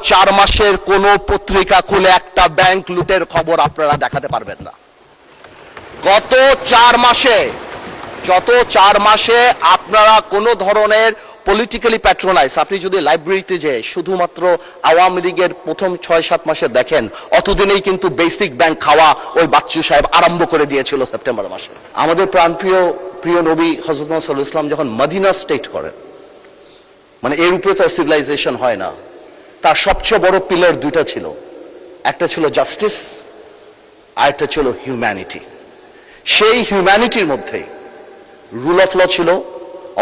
4 মাসের কোন পত্রিকা খুলে একটা ব্যাংক লুটের খবর আপনারা দেখাতে পারবেন না। গত 4 মাসে আপনারা কোন ধরনের পলিটিক্যালি প্যাট্রোনাইজ, আপনি যদি লাইব্রেরিতে যে শুধুমাত্র আওয়ামী লীগের প্রথম 6-7 মাসে দেখেন, অতদিনেই কিন্তু বেসিক ব্যাংক খাওয়া ওই বাচ্চু সাহেব আরম্ভ করে দিয়েছিল সেপ্টেম্বর মাসে। আমাদের প্রিয় নবী হযরত মুহাম্মদ সাল্লাল্লাহু আলাইহি ওয়াসাল্লাম যখন মদিনা স্টেট করেন, মানে এর উপরে তো সিভিলাইজেশন হয় না, তার সবচেয়ে বড় পিলার দুইটা ছিল, একটা ছিল জাস্টিস আর একটা ছিল হিউম্যানিটি। সেই হিউম্যানিটির মধ্যে রুল অফ ল ছিল।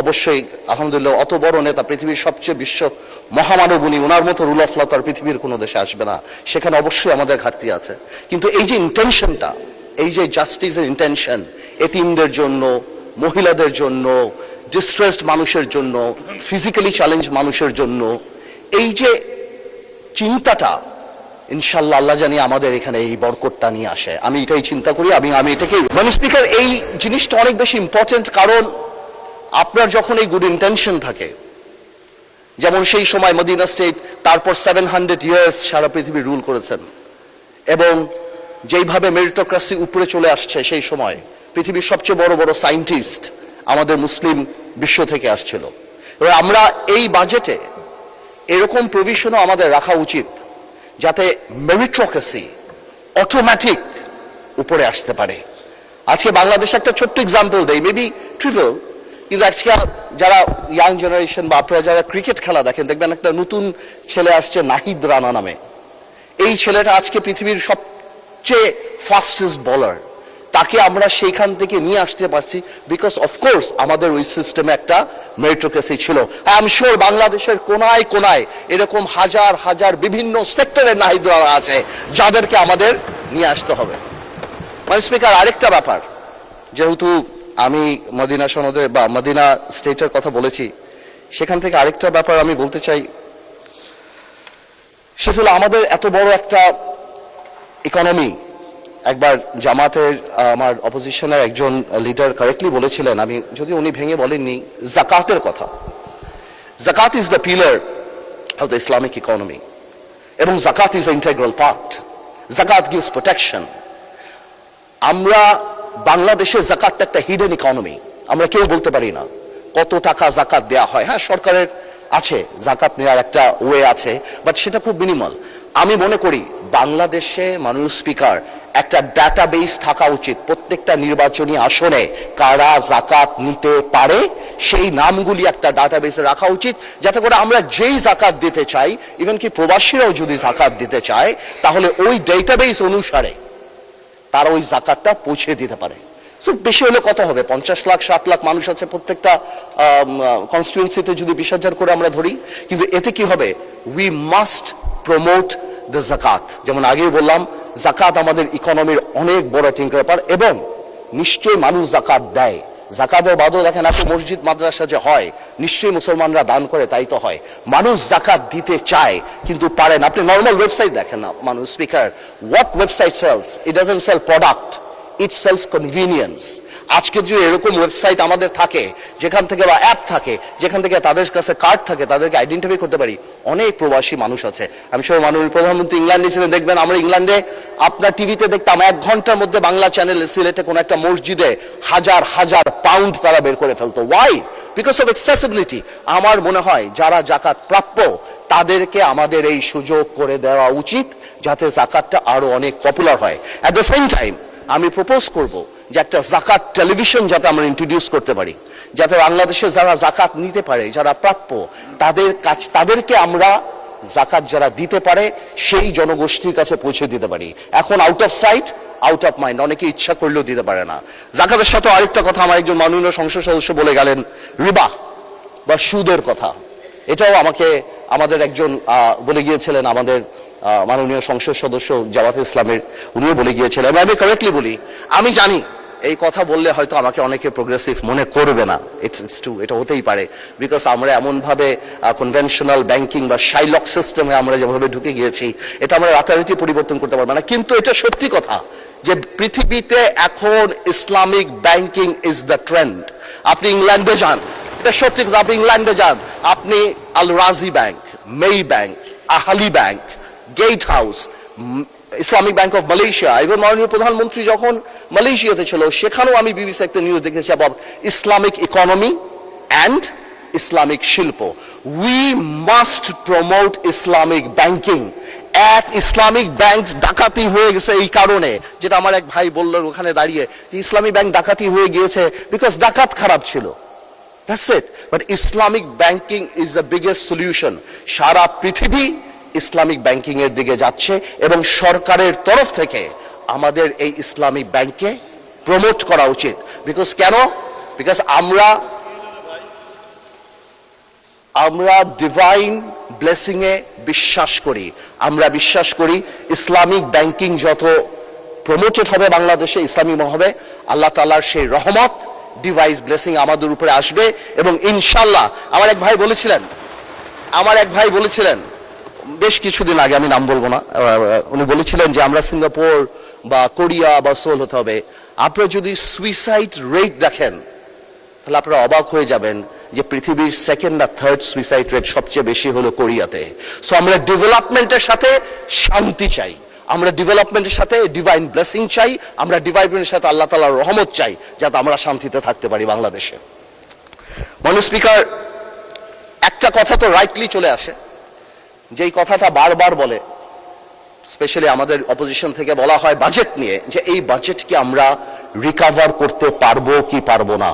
অবশ্যই আলহামদুলিল্লাহ অত বড় নেতা, পৃথিবীর সবচেয়ে বিশ্ব মহামানব উনি, ওনার মতো রুল অফ ল তার পৃথিবীর কোনো দেশে আসবে না, সেখানে অবশ্যই আমাদের ঘাটতি আছে। কিন্তু এই যে ইন্টেনশনটা, এই যে জাস্টিসের ইন্টেনশন, এতিমদের জন্য, মহিলাদের জন্য, ডিস্ট্রেসড মানুষের জন্য, ফিজিক্যালি চ্যালেঞ্জ মানুষের জন্য, এই যে চিন্তাটা ইনশাআল্লাহ আল্লাহ জানি আমাদের এখানে এই বরকতটা নিয়ে আসে। আমি এটাই চিন্তা করি, আমি এটাকে মানে স্পিকার, এই জিনিসটা অনেক বেশি ইম্পর্টেন্ট। কারণ আপনার যখন এই গুড ইন্টেনশন থাকে, যেমন সেই সময় মদিনা স্টেট, তারপর 700 ইয়ার্স সারা পৃথিবী রুল করেছেন, এবং যেইভাবে মেরিটোক্রেসি উপরে চলে আসছে, সেই সময় পৃথিবীর সবচেয়ে বড় বড় সায়েন্টিস্ট আমাদের মুসলিম বিশ্ব থেকে আসছিল। এবার আমরা এই বাজেটে এরকম প্রভিশনও আমাদের রাখা উচিত যাতে মেরিটোক্রেসি অটোমেটিক উপরে আসতে পারে। আজকে বাংলাদেশ একটা ছোট্ট এক্সাম্পল দেয়, মেবি ট্রিভিয়াল, কিন্তু আজকে যারা ইয়াং জেনারেশন বা আপনারা যারা ক্রিকেট খেলা দেখেন, দেখবেন একটা নতুন ছেলে আসছে নাহিদ রানা নামে। এই ছেলেটা আজকে পৃথিবীর সবচেয়ে ফাস্টেস্ট বোলার। তাকে আমরা সেইখান থেকে নিয়ে আসতে পারছি বিকজ অফকোর্স আমাদের ওই সিস্টেমে একটা মেরিটোক্রেসি ছিল। আই এম শিওর বাংলাদেশের কোনায় কোনায় এরকম হাজার হাজার বিভিন্ন সেক্টরের নাহিদ রানা আছে যাদেরকে আমাদের নিয়ে আসতে হবে। মানে স্পিকার, আরেকটা ব্যাপার, যেহেতু আমি মদিনা সনদে বা মদিনা স্টেটের কথা বলেছি, সেখান থেকে আরেকটা ব্যাপার আমি বলতে চাই, সেটা হলো আমাদের এত বড় একটা ইকোনমি। একবার জামাতের আমার অপোজিশনের একজন লিডার কারেক্টলি বলেছিলেন, আমি যদি উনি ভেঙে বলেননি, জাকাতের কথা। জাকাত is the pillar of the Islamic economy, এবং জাকাত ইজ দ্য ইন্টিগ্রাল পার্ট। জাকাত গিভস প্রোটেকশন। আমরা বাংলাদেশে জাকাতটা একটা হিডেন ইকোনমি, আমরা কেউ বলতে পারি না কত টাকা জাকাত দেয়া হয়। হ্যাঁ, সরকারের আছে জাকাত নেওয়ার একটা ওয়ে আছে, বাট সেটা খুব মিনিমাল। আমি মনে করি বাংলাদেশে মাননীয় স্পিকার একটা ডাটাবেস থাকা উচিত, প্রত্যেকটা নির্বাচনী আসনে কারা জাকাত নিতে পারে সেই নামগুলি একটা ডাটাবেসে রাখা উচিত, যাতে করে আমরা যেই জাকাত দিতে চাই, ইভেন কি প্রবাসীরাও যদি জাকাত দিতে চায়, তাহলে ওই ডেটাবেস অনুসারে তারা ওই জাকাতটা পৌঁছে দিতে পারে। সো বেশি হলে কত হবে, 50 লাখ 60 লাখ মানুষ আছে প্রত্যেকটা কনস্টিটুয়েন্সিতে, যদি 20,000 করে আমরা ধরি। কিন্তু এতে কি হবে, উই মাস্ট প্রমোট দ্য জাকাত। যেমন আগেই বললাম, জাকাত আমাদের ইকোনমির অনেক বড় টিঙ্কার ব্যাপার, এবং নিশ্চয়ই মানুষ জাকাত দেয়। জাকাতের বাদও দেখেন এত মসজিদ মাদ্রাসা যে হয়, নিশ্চয়ই মুসলমানরা দান করে, তাই তো হয়। মানুষ জাকাত দিতে চায় কিন্তু পারে না। আপনি নর্মাল ওয়েবসাইট দেখেন না মানুষ speaker, what website sells? It doesn't sell product, it sells convenience. আজকে যদি এরকম ওয়েবসাইট আমাদের থাকে, যেখান থেকে বা অ্যাপ থাকে, যেখান থেকে তাদের কাছে কার্ড থাকে, তাদেরকে আইডেন্টিফাই করতে পারি। অনেক প্রবাসী মানুষ আছে, আমি সব মাননীয় প্রধানমন্ত্রী ইংল্যান্ডে ছিলেন, দেখবেন আমরা ইংল্যান্ডে আপনার টিভিতে দেখতাম 1 ঘন্টার মধ্যে বাংলা চ্যানেলে সিলেটে কোন একটা মসজিদে হাজার হাজার পাউন্ড তারা বের করে ফেলতো। ওয়াই? Because of accessibility. আমার মনে হয় যারা জাকাত প্রাপ্য তাদেরকে আমাদের এই সুযোগ করে দেওয়া উচিত, যাতে জাকাতটা আরো অনেক পপুলার হয়। অ্যাট দ্য সেম টাইম আমি প্রপোজ করব যে একটা জাকাত টেলিভিশন যাতে আমরা ইন্ট্রোডিউস করতে পারি, যাতে বাংলাদেশে যারা জাকাত নিতে পারে, যারা প্রাপ্য, তাদেরকে আমরা জাকাত যারা দিতে পারে সেই জনগোষ্ঠীর কাছে পৌঁছে দিতে পারি। এখন out of sight out of mind, অনেকে ইচ্ছা করলেও দিতে পারে না। জাকাতের সাথে আরেকটা কথা আমার একজন মাননীয় সংসদ সদস্য বলে গেলেন, রিবা বা সুদের কথা। এটাও আমাদের একজন বলে গিয়েছিলেন, আমাদের মাননীয় সংসদ সদস্য জামাতে ইসলামের, উনিও বলে গিয়েছিলেন। আমি কারেক্টলি বলি, আমি জানি এই কথা বললে হয়তো আমাকে অনেকে প্রোগ্রেসিভ মনে করবে না, ইটস ট্রু, এটা হতেই পারে, বিকজ আমরা এমনভাবে কনভেনশনাল ব্যাংকিং বা শাইলক সিস্টেমে আমরা যেভাবে ঢুকে গিয়েছি, এটা আমরা রাতারাতি পরিবর্তন করতে পারবো না। কিন্তু এটা সত্যি কথা যে পৃথিবীতে এখন Islamic banking is the trend. আপনি ইংল্যান্ডে যান, এটা সত্যি কথা, আপনি ইংল্যান্ডে যান, আপনি Al Rajhi bank, Maybank, Ahli bank, Gatehouse, Islamic Bank of Malaysia, এবং মাননীয় প্রধানমন্ত্রী যখন মালয়েশিয়াতে ছিল সেখানেও আমি বিবিসি একটা নিউজ দেখেছি about Islamic economy and Islamic শিল্প। We must promote Islamic banking. এক ইসলামিক ব্যাংক ডাকাতি হয়ে গেছে এই কারণে, যেটা আমার এক ভাই বললেন ওখানে দাঁড়িয়ে, যে ইসলামিক ব্যাংক ডাকাতি হয়ে গিয়েছে বিকজ ডাকাত খারাপ ছিল। That's it. But Islamic banking is the biggest solution. সারা পৃথিবী ইসলামিক ব্যাংকিং এর দিকে যাচ্ছে এবং সরকারের তরফ থেকে আমাদের এই ইসলামিক ব্যাংকে প্রমোট করা উচিত। বিকজ কেন? বিকজ আমরা ডিভাইন ব্লেসিং এ বিশ্বাস করি। আমরা বিশ্বাস করি ইসলামিক ব্যাংকিং যত প্রমোটেড হবে বাংলাদেশে, ইসলামিক হবে, আল্লাহ তাআলার সেই রহমত ডিভাইস ব্লেসিং আমাদের উপরে আসবে। এবং ইনশাল্লাহ আমার এক ভাই বলেছিলেন বেশ কিছুদিন আগে, আমি নাম বলবো না, উনি বলেছিলেন যে আমরা সিঙ্গাপুর বা কোরিয়া বা সোল হতে হবে। আপনারা যদি সুইসাইড রেট দেখেন তাহলে আপনারা অবাক হয়ে যাবেন যে পৃথিবীর সেকেন্ড না থার্ড সুইসাইড রেট সবচেয়ে বেশি হলো কোরিয়াতে। সো আমরা ডেভেলপমেন্টের সাথে শান্তি চাই, আমরা ডেভেলপমেন্টের সাথে ডিভাইন ব্লেসিং চাই, আমরা ডেভেলপমেন্টের সাথে আল্লাহ তাআলার রহমত চাই, যাতে আমরা শান্তিতে থাকতে পারি বাংলাদেশে। মাননীয় স্পিকার, একটা কথা তো রাইটলি চলে আসে, যেই কথাটা বারবার বলে, স্পেশালি আমাদের অপোজিশন থেকে বলা হয় বাজেট নিয়ে, যে এই বাজেটকে আমরা রিকভার করতে পারবো কি পারবো না,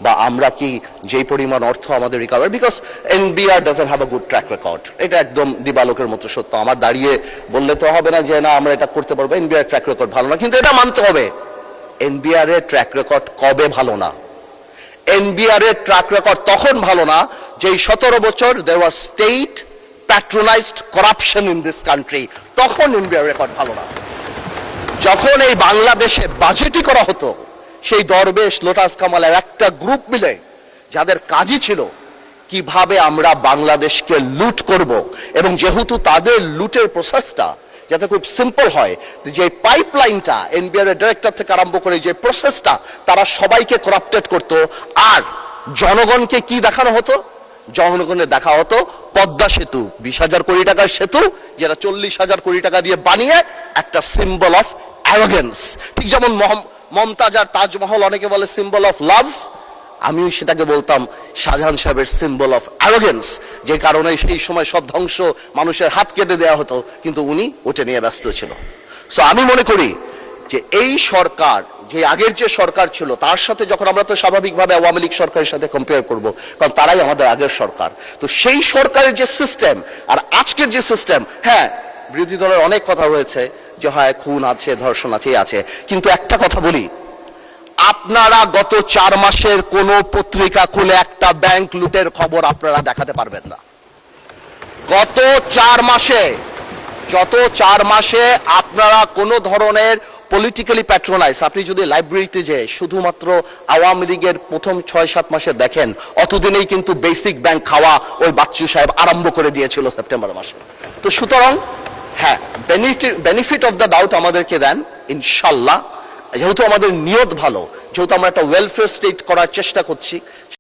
বা আমরা কি যেই পরিমাণ অর্থ আমাদের recover, because NBR doesn't have a good track record. এটা একদম দিবালোকের মতো সত্য। আমার দাঁড়িয়ে বললে তো হবে না যে না আমরা এটা করতে পারবো, এনবিআর ট্র্যাক রেকর্ড ভালো না, কিন্তু এটা মানতে হবে এনবিআর এর ট্র্যাক রেকর্ড কবে ভালো না? এনবিআর এর ট্র্যাক রেকর্ড তখন ভালো না যেই 17 বছর there was state patronised corruption in this country, তখন এনবিআর রেকর্ড ভালো না। যখন এই বাংলাদেশে বাজেটই করা হতো, সেই দরবেশ লোটাস কামালের একটা গ্রুপ মিলে যাদের কাজই ছিল কিভাবে আমরা বাংলাদেশকে লুট করব, এবং যেহেতু তাদের লুটের প্রসেসটা যাতে খুব সিম্পল হয়, যে পাইপলাইনটা এনবিআর এর ডিরেক্টর থেকে আরম্ভ করে যে প্রসেসটা, তারা সবাইকে করাপ্টেড করতো। আর জনগণকে কি দেখানো হতো? জনগণের দেখা হতো পদ্মা সেতু, 20,000 কোটি টাকার সেতু, যেটা 40,000 কোটি টাকা দিয়ে বানিয়ে একটা সিম্বল অফ অ্যারোগেন্স। ঠিক যেমন মমতাজ আর তাজমহল অনেকে বলে সিম্বল অফ লাভ, আমিও সেটাকে বলতাম শাহজাহান সাহেবের সিম্বল অফ অ্যারোগেন্স, যে কারণে সেই সময় সব ধ্বংস মানুষের হাত কেটে দেওয়া হতো, কিন্তু উনি ওটা নিয়ে ব্যস্ত ছিল। সো আমি মনে করি যে এই সরকার, যে আগের যে সরকার ছিল তার সাথে যখন আমরা তো স্বাভাবিকভাবে আওয়ামী লীগ সরকারের সাথে কম্পেয়ার করব, কারণ তারাই আমাদের আগের সরকার, তো সেই সরকারের যে সিস্টেম আর আজকের যে সিস্টেম, হ্যাঁ বিরোধী দলের অনেক কথা হয়েছে যে হয় খুন আছে, ধর্ষণ আছে, কিন্তু একটা কথা বলি, আপনারা গত 4 মাসের কোন পত্রিকা খুলে একটা ব্যাংক লুটের খবর আপনারা দেখাতে পারবেন না। গত 4 মাসে আপনারা কোন ধরনের পলিটিক্যালি প্যাট্রোনাইজ, আপনি যদি লাইব্রেরিতে যে শুধুমাত্র আওয়ামী লীগের প্রথম 6-7 মাসে দেখেন, অতদিনেই কিন্তু বেসিক ব্যাংক খাওয়া ওই বাচ্চু সাহেব আরম্ভ করে দিয়েছিল সেপ্টেম্বর মাসে। তো সুতরাং হ্যাঁ, বেনিফিট অফ দ্য ডাউট আমাদেরকে দেন ইনশাল্লাহ, যেহেতু আমাদের নিয়ত ভালো, যেহেতু আমরা একটা ওয়েলফেয়ার স্টেট করার চেষ্টা করছি,